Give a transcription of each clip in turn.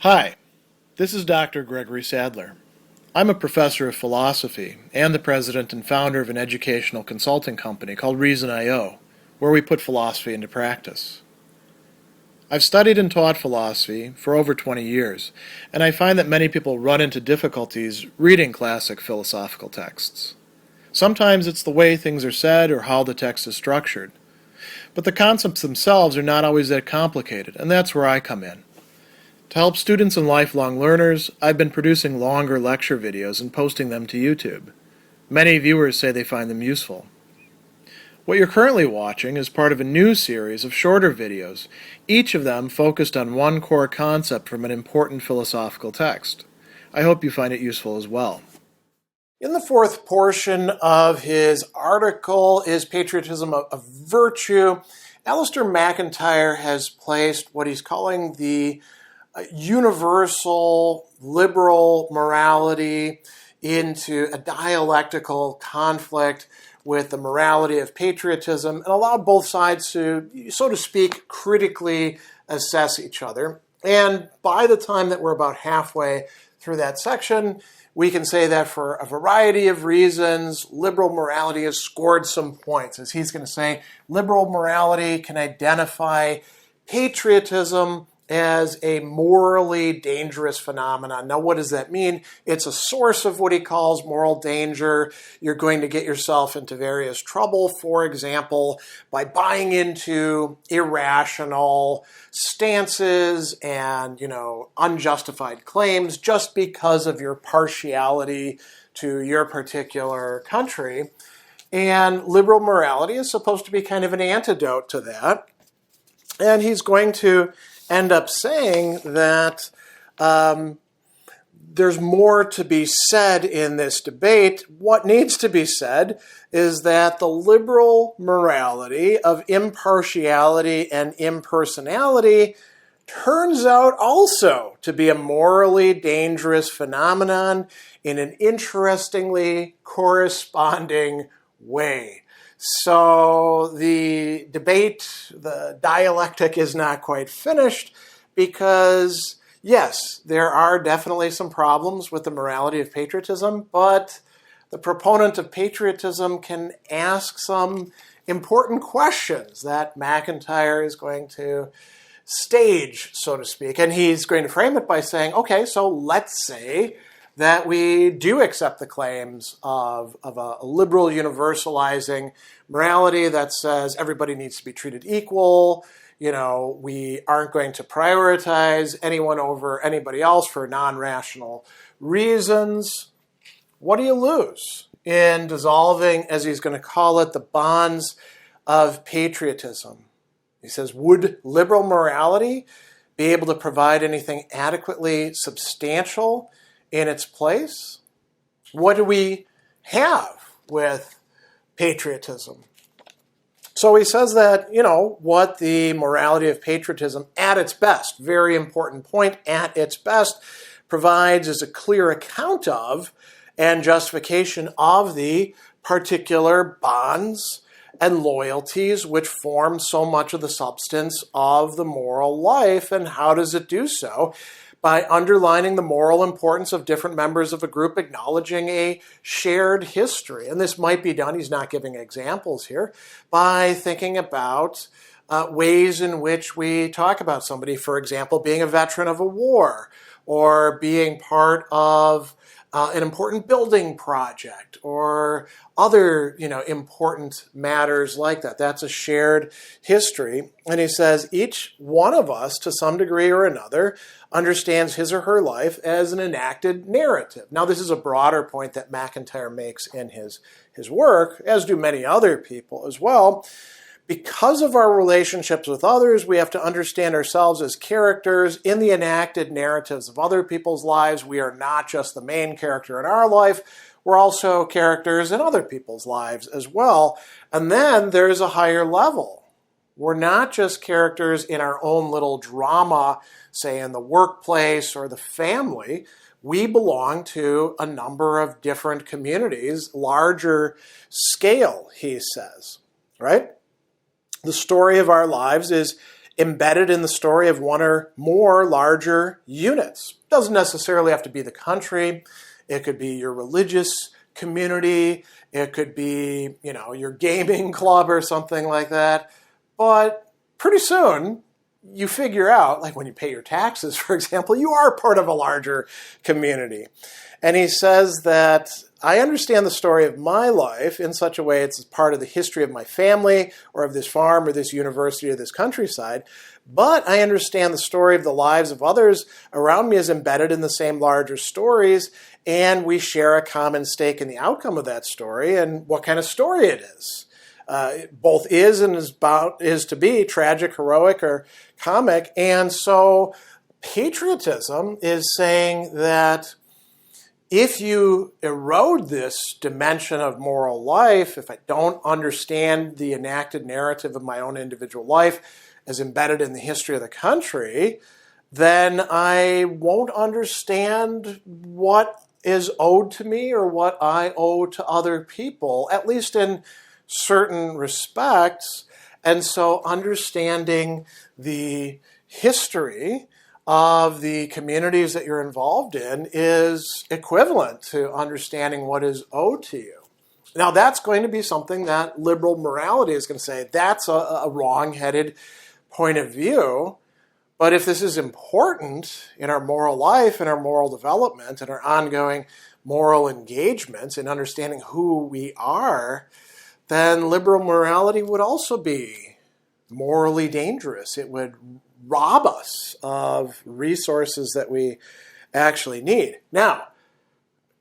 Hi, this is Dr. Gregory Sadler. I'm a professor of philosophy and the president and founder of an educational consulting company called Reason.io, where we put philosophy into practice. I've studied and taught philosophy for over 20 years, and I find that many people run into difficulties reading classic philosophical texts. Sometimes it's the way things are said or how the text is structured. But the concepts themselves are not always that complicated, and that's where I come in. To help students and lifelong learners, I've been producing longer lecture videos and posting them to YouTube. Many viewers say they find them useful. What you're currently watching is part of a new series of shorter videos, each of them focused on one core concept from an important philosophical text. I hope you find it useful as well. In the fourth portion of his article, Is Patriotism a Virtue?, Alasdair MacIntyre has placed what he's calling the universal liberal morality into a dialectical conflict with the morality of patriotism and allowed both sides to, so to speak, critically assess each other. And by the time that we're about halfway through that section, we can say that for a variety of reasons, liberal morality has scored some points. As he's going to say, liberal morality can identify patriotism as a morally dangerous phenomenon. Now, what does that mean? It's a source of what he calls moral danger. You're going to get yourself into various trouble, for example, by buying into irrational stances and, unjustified claims just because of your partiality to your particular country. And liberal morality is supposed to be kind of an antidote to that. And he's going to end up saying that there's more to be said in this debate. What needs to be said is that the liberal morality of impartiality and impersonality turns out also to be a morally dangerous phenomenon in an interestingly corresponding way. So the debate, the dialectic is not quite finished because, yes, there are definitely some problems with the morality of patriotism, but the proponent of patriotism can ask some important questions that MacIntyre is going to stage, so to speak. And he's going to frame it by saying, okay, so let's say that we do accept the claims of a liberal universalizing morality that says everybody needs to be treated equal. We aren't going to prioritize anyone over anybody else for non-rational reasons. What do you lose in dissolving, as he's going to call it, the bonds of patriotism? He says, would liberal morality be able to provide anything adequately substantial in its place? What do we have with patriotism? So he says that, what the morality of patriotism at its best, very important point, at its best, provides is a clear account of and justification of the particular bonds and loyalties which form so much of the substance of the moral life. And how does it do so? By underlining the moral importance of different members of a group, acknowledging a shared history. And this might be done, he's not giving examples here, by thinking about ways in which we talk about somebody, for example, being a veteran of a war, or being part of an important building project, or other, important matters like that. That's a shared history. And he says each one of us, to some degree or another, understands his or her life as an enacted narrative. Now, this is a broader point that MacIntyre makes in his work, as do many other people as well. Because of our relationships with others, we have to understand ourselves as characters in the enacted narratives of other people's lives. We are not just the main character in our life. We're also characters in other people's lives as well. And then there's a higher level. We're not just characters in our own little drama, say in the workplace or the family. We belong to a number of different communities, larger scale, he says, right? The story of our lives is embedded in the story of one or more larger units. Doesn't necessarily have to be the country. It could be your religious community. It could be, your gaming club or something like that. But pretty soon, you figure out, like when you pay your taxes, for example, you are part of a larger community. And he says that I understand the story of my life in such a way it's part of the history of my family or of this farm or this university or this countryside, but I understand the story of the lives of others around me is embedded in the same larger stories, and we share a common stake in the outcome of that story and what kind of story it is. Both is and is to be tragic, heroic, or comic. And so patriotism is saying that if you erode this dimension of moral life, if I don't understand the enacted narrative of my own individual life as embedded in the history of the country, then I won't understand what is owed to me or what I owe to other people, at least in certain respects. And so understanding the history of the communities that you're involved in is equivalent to understanding what is owed to you. Now, that's going to be something that liberal morality is going to say, that's a wrong-headed point of view. But if this is important in our moral life, in our moral development, in our ongoing moral engagements, in understanding who we are, then liberal morality would also be morally dangerous. It would rob us of resources that we actually need. Now,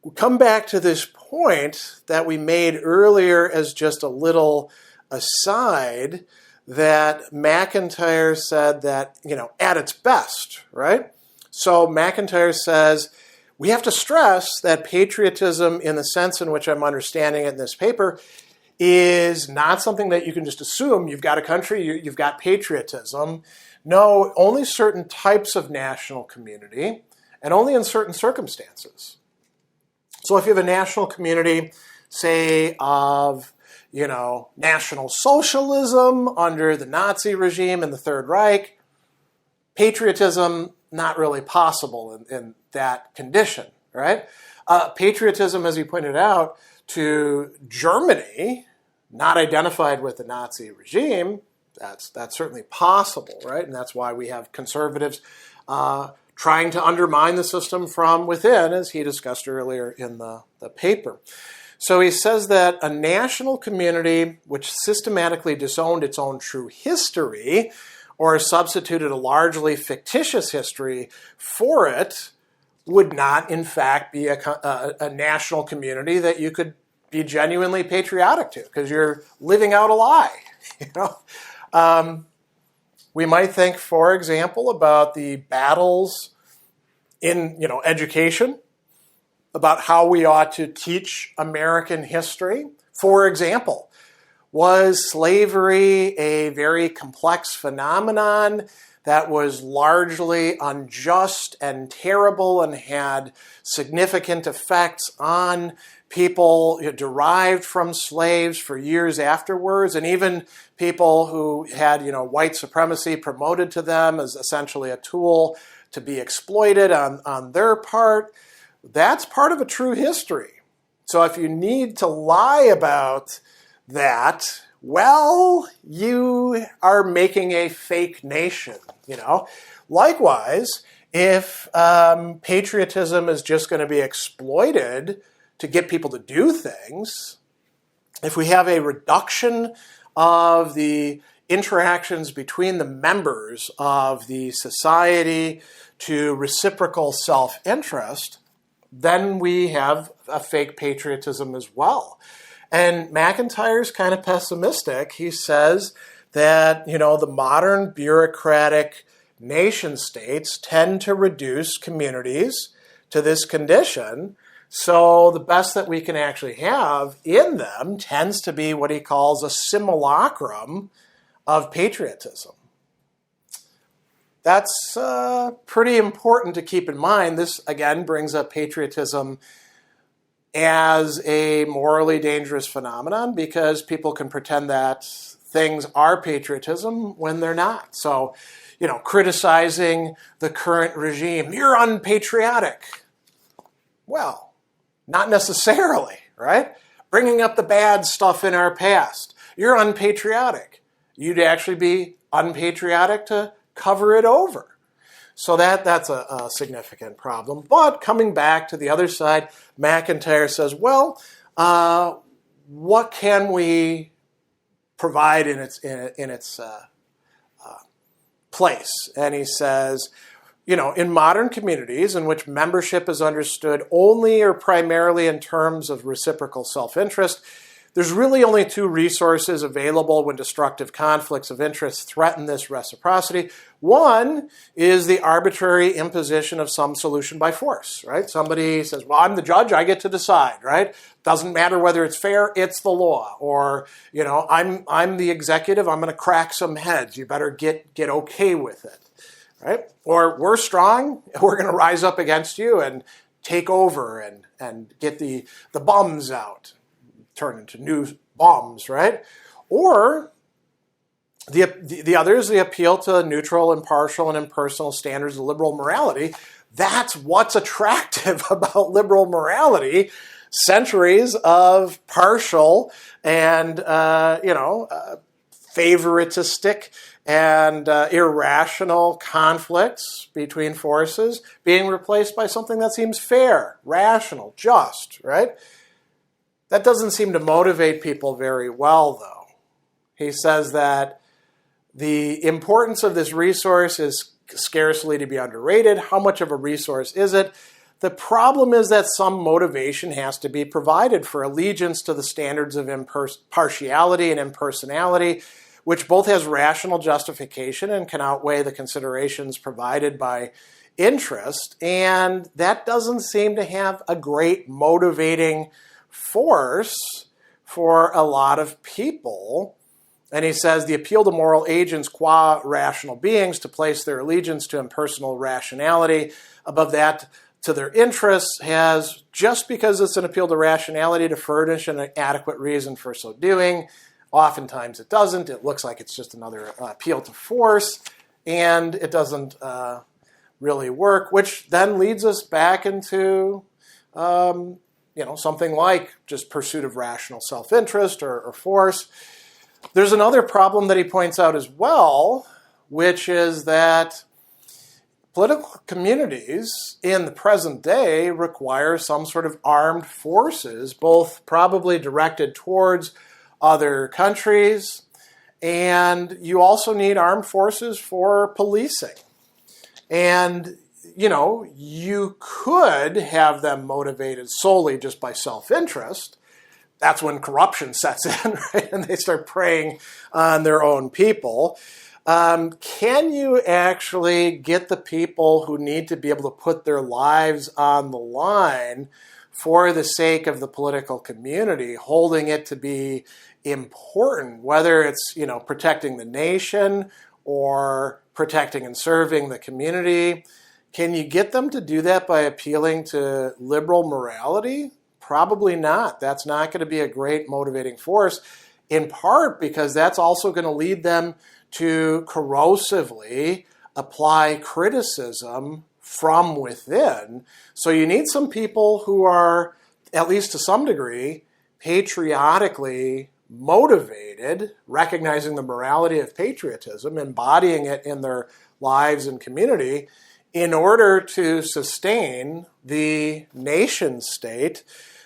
we'll come back to this point that we made earlier as just a little aside, that MacIntyre said that, at its best, right? So MacIntyre says, we have to stress that patriotism, in the sense in which I'm understanding it in this paper, is not something that you can just assume you've got a country, you've got patriotism. No, only certain types of national community, and only in certain circumstances. So if you have a national community, say, of, National Socialism under the Nazi regime in the Third Reich, patriotism not really possible in that condition, right? Patriotism, as you pointed out, to Germany, not identified with the Nazi regime, that's certainly possible, right? And that's why we have conservatives trying to undermine the system from within, as he discussed earlier in the paper. So he says that a national community which systematically disowned its own true history or substituted a largely fictitious history for it would not, in fact, be a national community that you could be genuinely patriotic to, because you're living out a lie. We might think, for example, about the battles in education, about how we ought to teach American history. For example, was slavery a very complex phenomenon that was largely unjust and terrible and had significant effects on people derived from slaves for years afterwards, and even people who had white supremacy promoted to them as essentially a tool to be exploited on their part? That's part of a true history. So if you need to lie about that, well, you are making a fake nation, Likewise, if patriotism is just going to be exploited to get people to do things, if we have a reduction of the interactions between the members of the society to reciprocal self-interest, then we have a fake patriotism as well. And MacIntyre's kind of pessimistic. He says that, the modern bureaucratic nation states tend to reduce communities to this condition. So the best that we can actually have in them tends to be what he calls a simulacrum of patriotism. That's pretty important to keep in mind. This, again, brings up patriotism as a morally dangerous phenomenon because people can pretend that things are patriotism when they're not. So, criticizing the current regime, you're unpatriotic. Well, not necessarily, right? Bringing up the bad stuff in our past, you're unpatriotic. You'd actually be unpatriotic to cover it over. So that's a significant problem. But coming back to the other side, MacIntyre says, well, what can we provide in its place? And he says, in modern communities in which membership is understood only or primarily in terms of reciprocal self-interest, there's really only two resources available when destructive conflicts of interest threaten this reciprocity. One is the arbitrary imposition of some solution by force, right? Somebody says, well, I'm the judge, I get to decide, right? Doesn't matter whether it's fair, it's the law. Or, I'm the executive, I'm going to crack some heads. You better get okay with it, right? Or we're strong, we're going to rise up against you and take over and get the bums out. Turn into new bombs, right? Or the other is the appeal to neutral, impartial, and impersonal standards of liberal morality. That's what's attractive about liberal morality. Centuries of partial and favoritistic and irrational conflicts between forces being replaced by something that seems fair, rational, just, right? That doesn't seem to motivate people very well, though. He says that the importance of this resource is scarcely to be underrated. How much of a resource is it? The problem is that some motivation has to be provided for allegiance to the standards of impartiality and impersonality, which both has rational justification and can outweigh the considerations provided by interest. And that doesn't seem to have a great motivating force for a lot of people. And he says the appeal to moral agents qua rational beings to place their allegiance to impersonal rationality above that to their interests has, just because it's an appeal to rationality, to furnish an adequate reason for so doing. Oftentimes it doesn't. It looks like it's just another appeal to force, and it doesn't really work, which then leads us back into something like just pursuit of rational self-interest or force. There's another problem that he points out as well, which is that political communities in the present day require some sort of armed forces, both probably directed towards other countries, and you also need armed forces for policing. And you could have them motivated solely just by self-interest. That's when corruption sets in, right? And they start preying on their own people. Can you actually get the people who need to be able to put their lives on the line for the sake of the political community, holding it to be important, whether it's, protecting the nation or protecting and serving the community? Can you get them to do that by appealing to liberal morality? Probably not. That's not going to be a great motivating force, in part because that's also going to lead them to corrosively apply criticism from within. So you need some people who are, at least to some degree, patriotically motivated, recognizing the morality of patriotism, embodying it in their lives and community, in order to sustain the nation state.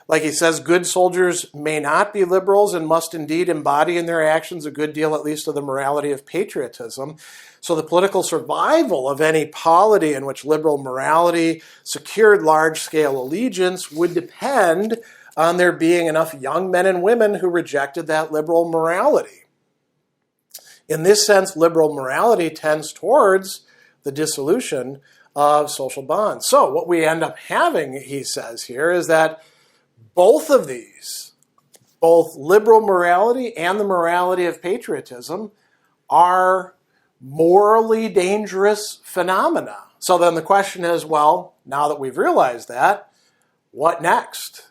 Like he says, good soldiers may not be liberals and must indeed embody in their actions a good deal, at least, of the morality of patriotism. So the political survival of any polity in which liberal morality secured large-scale allegiance would depend on there being enough young men and women who rejected that liberal morality. In this sense, liberal morality tends towards the dissolution of social bonds. So what we end up having, he says here, is that both of these, both liberal morality and the morality of patriotism, are morally dangerous phenomena. So then the question is, well, now that we've realized that, what next?